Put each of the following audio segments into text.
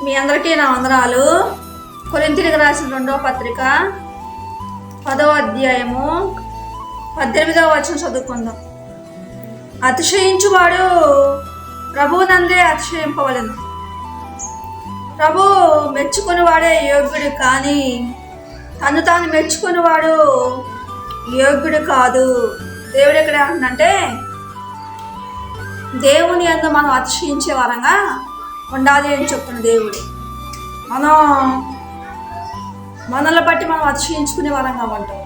మీ అందరికీ నా వందనాలు. కొరింథీయులకు రాసిన 2వ పత్రిక 10వ అధ్యాయము 18వ వచనం చదువుకుందాం. అతిశయించువాడు ప్రభువునందే అతిశయింపవలెను. ప్రభు మెచ్చుకుని వాడే యోగ్యుడు, కానీ తను తాను మెచ్చుకుని వాడు యోగ్యుడు కాదు. దేవుడు ఎక్కడ అంటున్నంటే, దేవుని యందు మనం అతిశయించే వరంగా ఉండాలి అని చెప్తున్న దేవుడు. మనల్ని బట్టి మనం అతిశయించుకునే వరంగా ఉంటాం.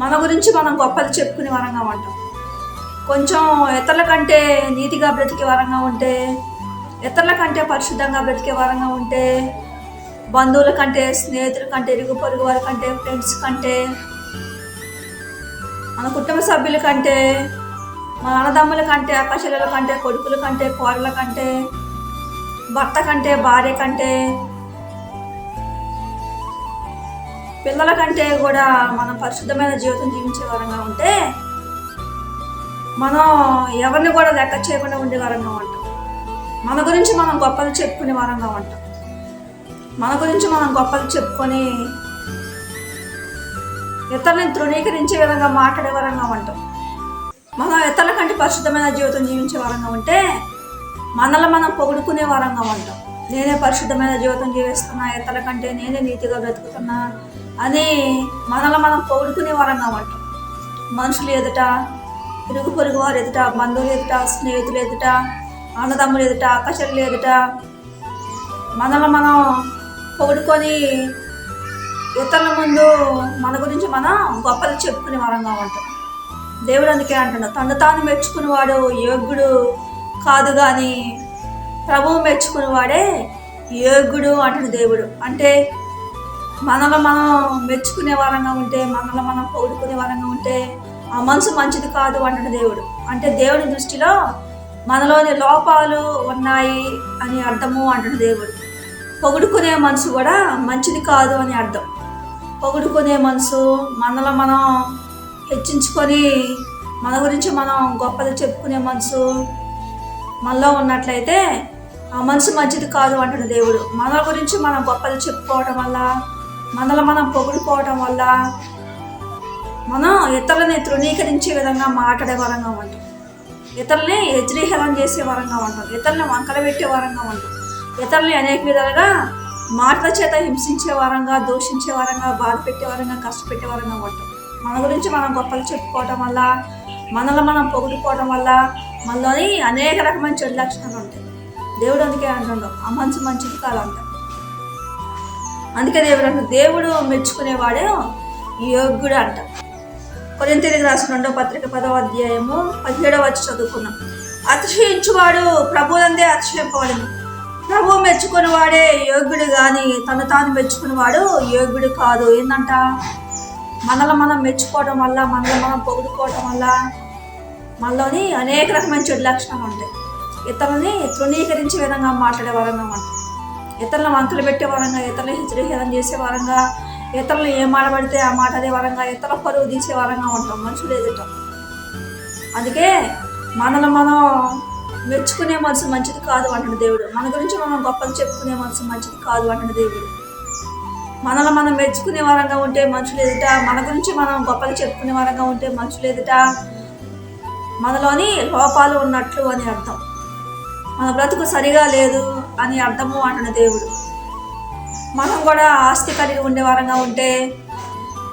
మన గురించి మనం గొప్పలు చెప్పుకునే వరంగా ఉంటాం. కొంచెం ఇతరుల కంటే నీతిగా బ్రతికే వరంగా ఉంటే, ఇతరుల కంటే పరిశుద్ధంగా బ్రతికే వరంగా ఉంటే, బంధువుల కంటే, స్నేహితుల కంటే, ఇరుగు పొరుగు వారి కంటే, ఫ్రెండ్స్ కంటే, మన కుటుంబ సభ్యుల కంటే, మన అన్నదమ్ముల కంటే, అక్కచెల్లెల కంటే, కొడుకుల కంటే, కోడల కంటే, భర్త కంటే, భార్య కంటే, పిల్లల కంటే కూడా మనం పరిశుద్ధమైన జీవితం జీవించే వరంగా ఉంటే, మనం ఎవరిని కూడా లెక్క చేయకుండా ఉండే వరంగా ఉంటాం. మన గురించి మనం గొప్పలు చెప్పుకునే వరంగా ఉంటాం. మన గురించి మనం గొప్పలు చెప్పుకొని ఇతరులను తృణీకరించే విధంగా మాట్లాడే వరంగా ఉంటాం. మనం ఇతరుల కంటే పరిశుద్ధమైన జీవితం జీవించే వరంగా ఉంటే, మనల్ని మనం పొగుడుకునే వరంగా ఉంటాం. నేనే పరిశుద్ధమైన జీవితం జీవిస్తున్నా, ఇతరుల కంటే నేనే నీతిగా బ్రతుకుతున్నా అని మనల్ని మనం పొగుడుకునే వరంగా ఉంటాం. మనుషులు ఎదుట, ఇరుగు పొరుగు వారు ఎదుట, బంధువులు ఎదుట, స్నేహితులు ఎదుట, అన్నదమ్ములు ఎదుట, అక్కచెల్లెలు ఎదుట మనల్ని మనం పొగుడుకొని ఇతరుల ముందు మన గురించి మనం గొప్పలు చెప్పుకునే వరంగా ఉంటాం. దేవుడు అందుకే అంటున్నాడు, తను తాను మెచ్చుకుని వాడు యోగ్యుడు కాదు, కానీ ప్రభువు మెచ్చుకుని వాడే యోగ్యుడు అంటున్న దేవుడు. అంటే మనలో మనం మెచ్చుకునే వరంగా ఉంటే, మనలో మనం పొగుడుకునే వరంగా ఉంటే ఆ మనసు మంచిది కాదు అంటున్న దేవుడు. అంటే దేవుని దృష్టిలో మనలోని లోపాలు ఉన్నాయి అని అర్థము అంటున్న దేవుడు. పొగుడుకునే మనసు కూడా మంచిది కాదు అని అర్థం. పొగుడుకునే మనసు, మనలో మనం హెచ్చించుకొని మన గురించి మనం గొప్పలు చెప్పుకునే మనసు మనలో ఉన్నట్లయితే ఆ మనసు మంచిది కాదు అంటున్న దేవుడు. మన గురించి మనం గొప్పలు చెప్పుకోవటం వల్ల, మనలో మనం పొగుడుకోవటం వల్ల మనం ఇతరులని తృణీకరించే విధంగా మాట్లాడే వరంగా ఉంటాం. ఇతరులని హెచ్చరికలం చేసే వరంగా ఉంటాం. ఇతరులని వంకల పెట్టే వరంగా ఉంటాం. ఇతరులని అనేక విధాలుగా మాటల చేత హింసించే వరంగా, దూషించే వరంగా, బాధ పెట్టే వరంగా, కష్టపెట్టే వరంగా ఉంటాం. మన గురించి మనం గొప్పలు చెప్పుకోవటం వల్ల, మనల్ని మనం పొగుడుకోవటం వల్ల మనలోని అనేక రకమైన చెడు లక్షణాలు ఉంటాయి. దేవుడు అందుకే అంటుండో ఆ మనసు మంచిది కాదంట. అందుకే దేవుడు అంట, దేవుడు మెచ్చుకునేవాడే యోగ్యుడు అంట. కొరింథీయులకు రాసిన 2వ పత్రిక 10వ అధ్యాయము 17వ వచనం చదువుకున్నాం. అతిశయించువాడు ప్రభువునందే అతిశయింపవలెను. ప్రభువు మెచ్చుకుని వాడే యోగ్యుడు, కానీ తను తాను మెచ్చుకుని వాడు యోగ్యుడు కాదు. ఏంటంట, మనల్ని మనం మెచ్చుకోవడం వల్ల, మనల్ని మనం పొగుడుకోవడం వల్ల మనలోని అనేక రకమైన చెడు లక్షణాలు ఉంటాయి. ఇతరులని తృణీకరించే విధంగా మాట్లాడే వరంగా ఉంటాం. ఇతరులను వంకలు పెట్టే వరంగా, ఇతరులను హెచ్చరికలం చేసే వరంగా, ఇతరులను ఏ మాట పడితే ఆ మాట అదే వరంగా, ఇతరుల పరువు తీసే వరంగా ఉంటాం మనుషులు ఎదుట. అందుకే మనల్ని మనం మెచ్చుకునే మనసు మంచిది కాదు అంటున్న దేవుడు. మన గురించి మనం గొప్పలు చెప్పుకునే మనసు మంచిది కాదు అంటున్న దేవుడు. మనల్ని మనం మెచ్చుకునే వరంగా ఉంటే మనుషులు ఎదుట, మన గురించి మనం గొప్పలు చెప్పుకునే వరంగా ఉంటే మనుషులు ఎదుట మనలోని లోపాలు ఉన్నట్లు అని అర్థం. మన బ్రతుకు సరిగా లేదు అని అర్థము అంటున్న దేవుడు. మనం కూడా ఆస్తి కలిగి ఉండే వరంగా ఉంటే,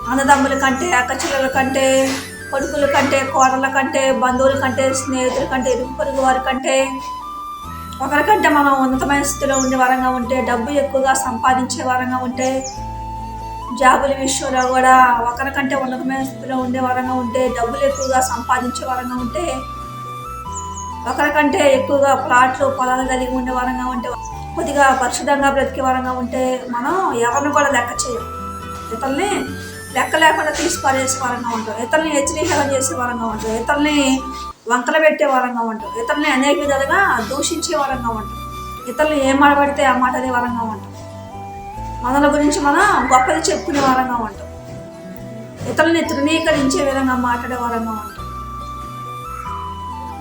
అన్నదమ్ముల కంటే, అక్కచెల్లెల కంటే, కొడుకుల కంటే, కోడల కంటే, బంధువుల కంటే, స్నేహితుల కంటే, ఇరుగు పొరుగు వారి కంటే, ఒకరికంటే మనం ఉన్నతమైన స్థితిలో ఉండే వరంగా ఉంటే, డబ్బు ఎక్కువగా సంపాదించే వరంగా ఉంటే, జాబుల విషయంలో కూడా ఒకరికంటే ఉన్నతమైన స్థితిలో ఉండే వరంగా ఉంటే, డబ్బులు ఎక్కువగా సంపాదించే వరంగా ఉంటే, ఒకరికంటే ఎక్కువగా ప్లాట్లు పొలాలు కలిగి ఉండే వరంగా ఉంటే, కొద్దిగా పరిశుద్ధంగా బ్రతికే వరంగా ఉంటే మనం ఎవరిని కూడా లెక్క చేయం. ఇతరుల్ని లెక్క లేకుండా తీసి పడేసే వరంగా ఉంటాం. ఇతరుల్ని హెచ్చరికలు చేసే వరంగా ఉంటాం. ఇతరుల్ని వంకలు పెట్టే వరంగా ఉంటాం. ఇతరుల్ని అనేక విధాలుగా దూషించే వరంగా ఉంటాం. ఇతరులు ఏ మాట పడితే ఆ మాట అదే వరంగా ఉంటాం. మనల గురించి మనం గొప్పలు చెప్పుకునే వరంగా ఉంటాం. ఇతరులని తృణీకరించే విధంగా మాట్లాడే వరంగా ఉంటాం.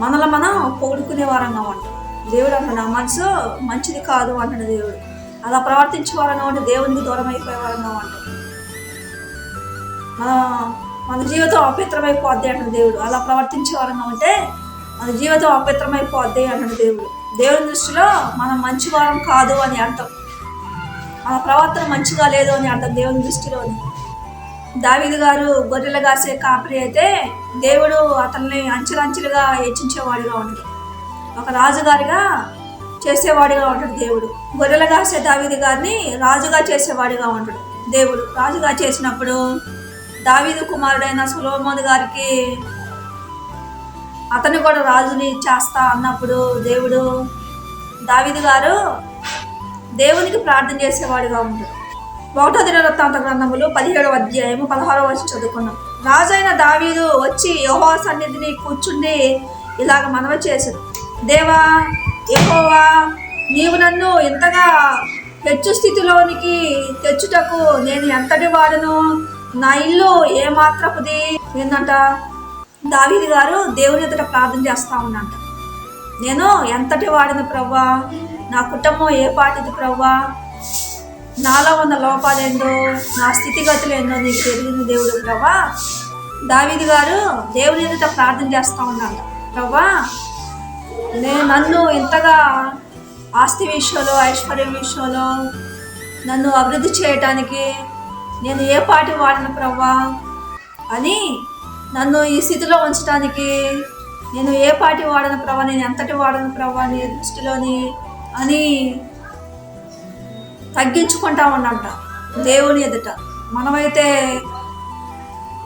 మనలో మనం పొగుడుకునే వారంగా ఉంటాం. దేవుడు అంటున్నా మనసు మంచిది కాదు అంటున్న దేవుడు. అలా ప్రవర్తించే వారంగా ఉంటే దేవునికి దూరం అయిపోయే వారంగా ఉంటాం. మన జీవితం అపవిత్రమైపోద్ది అంటున్న దేవుడు. అలా ప్రవర్తించే వారంగా ఉంటే మన జీవితం అపవిత్రమైపోద్ది అంటున్న దేవుడు. దేవుని దృష్టిలో మనం మంచివారం కాదు అని అర్థం. మన ప్రవర్తన మంచిగా లేదు అని అర్థం దేవుని దృష్టిలోని. దావీదు గారు గొర్రెలు కాసే కాపరి అయితే దేవుడు అతన్ని అంచెలంచెలుగా హెచ్చించేవాడిగా ఉంటాడు. ఒక రాజుగారిగా చేసేవాడిగా ఉంటాడు దేవుడు. గొర్రెలు కాసే దావీదు గారిని రాజుగా చేసేవాడిగా ఉంటాడు దేవుడు. రాజుగా చేసినప్పుడు దావీదు కుమారుడైన సొలొమోను గారికి అతను కూడా రాజుని చేస్తా అన్నప్పుడు దేవుడు దావీదు గారు దేవునికి ప్రార్థన చేసేవాడిగా ఉంటాడు. 1వ దినవృత్తాంత గ్రంథములు 17వ అధ్యాయము 16వ వచనం చదువుకున్నాం. రాజైన దావీదు వచ్చి యెహోవా సన్నిధిని కూర్చుండి ఇలాగ మనవి చేశాడు. దేవా యెహోవా, నీవు నన్ను ఇంతగా హెచ్చు స్థితిలోనికి తెచ్చుటకు నేను ఎంతటి వాడును? నా ఇల్లు ఏమాత్రపుది? ఏందంట, దావీదు గారు దేవుని ఎదుట ప్రార్థన చేస్తా ఉన్నంట. నేను ఎంతటి వాడిని ప్రవ్వా, నా కుటుంబం ఏ పాటిది ప్రవ్వా, నాలో ఉన్న లోపాలేందో, నా స్థితిగతులు ఏందో నీకు తెలియని దేవుడు ప్రవ్వా. దావీదు గారు దేవుని ఎదుట ప్రార్థన చేస్తూ ఉన్నాడు. ప్రవ్వా, నన్ను ఇంతగా ఆస్తి విషయంలో, ఐశ్వర్యం విషయంలో నన్ను అభివృద్ధి చేయటానికి నేను ఏ పాటి వాడిన ప్రవ్వా అని, నన్ను ఈ స్థితిలో ఉంచడానికి నేను ఏ పాటి వాడిన ప్రవ్వా, నేను ఎంతటి వాడిన ప్రవ్వా నీ దృష్టిలోని అని తగ్గించుకుంటా ఉన్నంట దేవుని ఎదుట. మనమైతే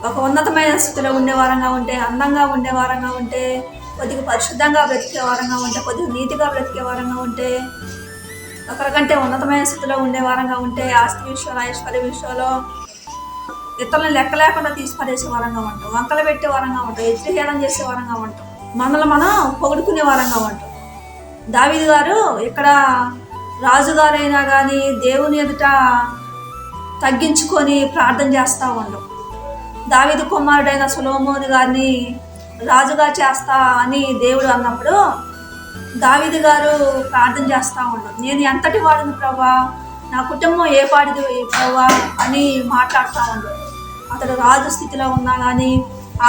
ఒక ఉన్నతమైన స్థితిలో ఉండేవారంగా ఉంటే, అందంగా ఉండేవారంగా ఉంటే, కొద్దిగా పరిశుద్ధంగా బ్రతికేవారంగా ఉంటే, కొద్దిగా నీతిగా బ్రతికేవారంగా ఉంటే, ఒకరికంటే ఉన్నతమైన స్థితిలో ఉండేవారంగా ఉంటే, ఆస్తి విషయంలో, ఐశ్వర్య విషయంలో ఇతరులను లెక్క లేకుండా తీసిపడేసే వారంగా ఉంటాం, వంకలు పెట్టే వారంగా ఉంటాం, ఎత్తుహేళన చేసే వారంగా ఉంటాం, మనల్ని మనం పొగుడుకునే వారంగా ఉంటాం. దావీదు గారు ఇక్కడ రాజుగారైనా కానీ దేవుని ఎదుట తగ్గించుకొని ప్రార్థన చేస్తూ ఉన్నాం. దావీదు కుమారుడైన సొలొమోను గారిని రాజుగా చేస్తా అని దేవుడు అన్నప్పుడు దావీదు గారు ప్రార్థన చేస్తూ ఉన్నాం. నేను ఎంతటి వాడిని ప్రవ్వా, నా కుటుంబం ఏ పాడిది ప్రవ్వా అని మాట్లాడుతూ ఉన్నాడు. అతడు రాజు స్థితిలో ఉన్నా కానీ,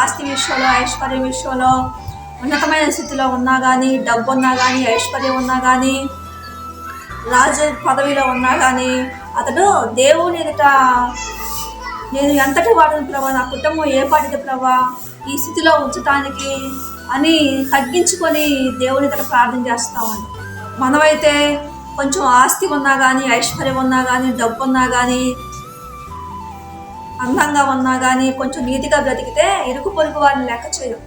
ఆస్తి విషయంలో, ఐశ్వర్య విషయంలో ఉన్నతమైన స్థితిలో ఉన్నా కానీ, డబ్బు ఉన్నా కానీ, ఐశ్వర్యం ఉన్నా కానీ, రాజు పదవిలో ఉన్నా కానీ, అతడు దేవుని ఎదుట నేను ఎంతటి వాడిని ప్రభా, నా కుటుంబం ఏ పాటిది ప్రభా ఈ స్థితిలో ఉంచటానికి అని తగ్గించుకొని దేవుని ఎదుట ప్రార్థన చేస్తూ ఉంటాం. మనమైతే కొంచెం ఆస్తి ఉన్నా కానీ, ఐశ్వర్యం ఉన్నా కానీ, డబ్బు ఉన్నా కానీ, అందంగా ఉన్నా కానీ, కొంచెం నీతిగా బ్రతికితే ఇరుకు పొరుగు వారిని లెక్క చేయం.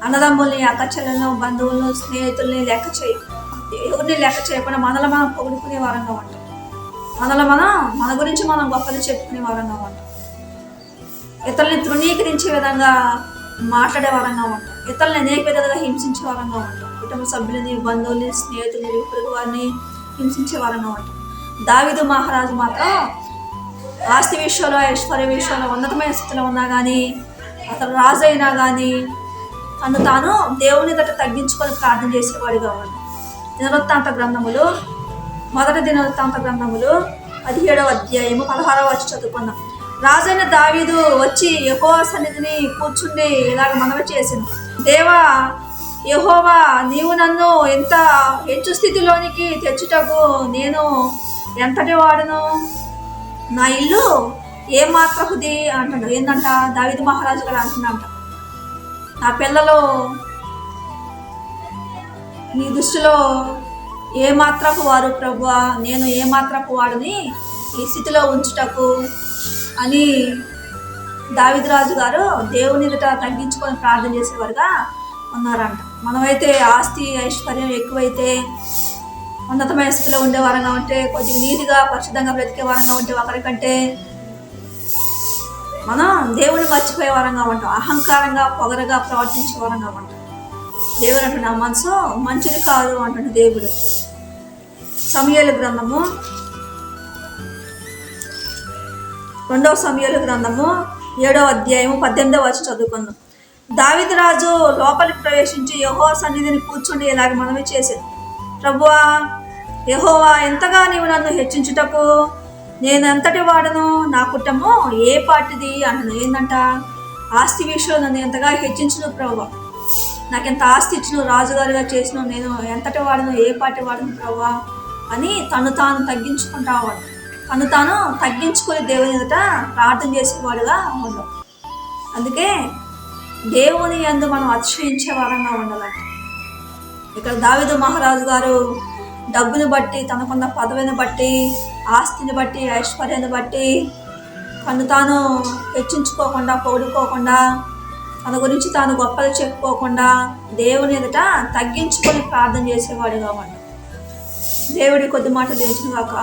అన్నదమ్ముల్ని, అక్కచెల్లెలను, బంధువులను, స్నేహితుల్ని లెక్క చేయం. ఎవరిని లెక్క చేయకుండా మనలో మనం పొగుడుకునే వారంగా ఉంటాం. మన గురించి మనం గొప్పలు చెప్పుకునే వారంగా ఉంటాం. ఇతరుల్ని తృణీకరించే విధంగా మాట్లాడే వారంగా ఉంటాం. ఇతరులని అనేక విధాలుగా హింసించే వారంగా ఉంటాం. కుటుంబ సభ్యులని, బంధువుల్ని, స్నేహితులని, పొరుగు వారిని హింసించే వారంగా ఉంటాం. దావీదు మహారాజు మాత్రం ఆస్తి విషయంలో, ఐశ్వర్య విషయంలో ఉన్నతమైన స్థితిలో ఉన్నా కానీ, అతను రాజు అయినా కానీ తను తాను దేవుని దగ్గర తగ్గించుకొని ప్రార్థన చేసేవాడిగా ఉన్నాడు. దినవృత్తాంత గ్రంథములు 1వ దినవృత్తాంత గ్రంథములు 17వ అధ్యాయము 16వ వచనం చదువుకున్నాం. రాజైన దావీదు వచ్చి యెహోవా సన్నిధిని కూర్చుండి ఇలాగ మనవి చేసింది. దేవా యెహోవా, నీవు నన్ను ఎంత హెచ్చు స్థితిలోనికి తెచ్చుటకు నేను ఎంతటి వాడును? నా ఇల్లు ఏ మాత్రపుది అంటాడు. ఏంటంట, దావీదు మహారాజు గారు అంటున్నాంట, నా పిల్లలు నీ దృష్టిలో ఏ మాత్రపు వారు ప్రభువా, నేను ఏ మాత్రపు వాడిని ఈ స్థితిలో ఉంచుటకు అని దావీదు రాజు గారు దేవుని ఎదుట తగ్గించుకొని ప్రార్థన చేసేవారుగా ఉన్నారంట. మనమైతే ఆస్తి ఐశ్వర్యం ఎక్కువైతే, ఉన్నతమైన స్థితిలో ఉండే వారంగా ఉంటే, కొద్దిగా నీతిగా పరిశుద్ధంగా బ్రతికే వారంగా ఉంటే, ఒకరికంటే మనం దేవుని మర్చిపోయే వారంగా ఉంటాం. అహంకారంగా పొగరగా ప్రవర్తించే వారంగా ఉంటాం. దేవుడు అంటే నా మనసు మంచిది కాదు అంటున్న దేవుడు. సమూయేలు గ్రంథము 2వ సమూయేలు గ్రంథము 7వ అధ్యాయము 18వ వచనం చదువుకుందాం. దావీదు రాజు లోపలికి ప్రవేశించి యెహోవా సన్నిధిని కూర్చుండి ఇలాగ మనవి చేసేది. ప్రభువా, యెహోవా ఎంతగా నీవు నన్ను హెచ్చించుటకు నేను ఎంతటి వాడను, నా కుటుంబం ఏ పాటిది అంటున్నాను. ఏంటంట, ఆస్తి విషయంలో నన్ను ఎంతగా హెచ్చించును ప్రభువా, నాకు ఎంత ఆస్తి ఇచ్చిన, రాజుగారిగా చేసిన, నేను ఎంతటి వాడను, ఏ పాటి వాడను ప్రభువా అని తను తాను తగ్గించుకుంటావాడు. తను తాను తగ్గించుకుని దేవుని ఎదుట ప్రార్థన చేసేవాడుగా ఉండవు. అందుకే దేవుని యందు మనం అతిశయించే వారంగా ఉండాలంట. ఇక్కడ దావీదు మహారాజు గారు డబ్బుని బట్టి, తనకున్న పదవిని బట్టి, ఆస్తిని బట్టి, ఐశ్వర్యాన్ని బట్టి తను తాను హెచ్చించుకోకుండా, పొగుడుకోకుండా, తన గురించి తాను గొప్పలు చెప్పుకోకుండా దేవుని ఎదుట తగ్గించుకొని ప్రార్థన చేసేవాడుగా ఉన్నాడు. దేవుడి కొద్ది మాటలు తెలిసిన కాక